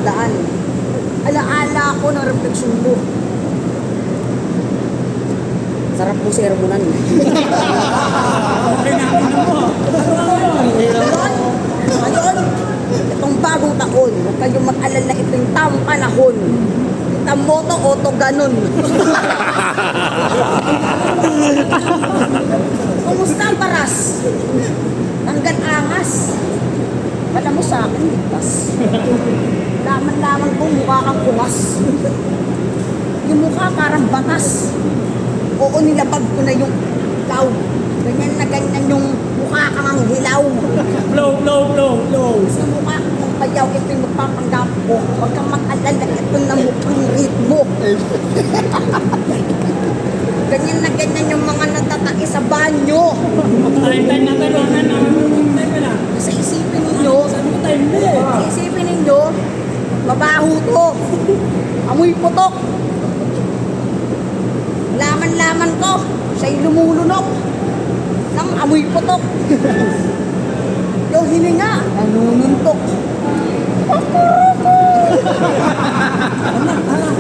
daan. Alaala ko ng refleksyon mo. Sarap mo sermonan. Ngayon, itong bagong taon, huwag kayong mag-alala, ito yung tamang panahon. Tamoto, oto, ganun. Kumusta ang paras? Tanggal angas. Wala mo sa akin, ligtas. Laman-laman ko, mukha kang kungas. Yung mukha parang batas. Oo, nilabag ko na yung ikaw. Ganyan na ganyan yung mukha kang ang hilaw. Blow. Sa mukha kang payaw, ito yung magpapanggap ko. Huwag kang mag-alala, ito na mukhang ritmo. Ganyan na ganyan yung mga natataki sa banyo. Time na tanong. Time pa na. Sa isipin ninyo, Time mo. sa isipin ninyo, mabaho to. Amoy putok. Laman-laman ko, siya'y lumulunok ng amoy putok. Yung hininga,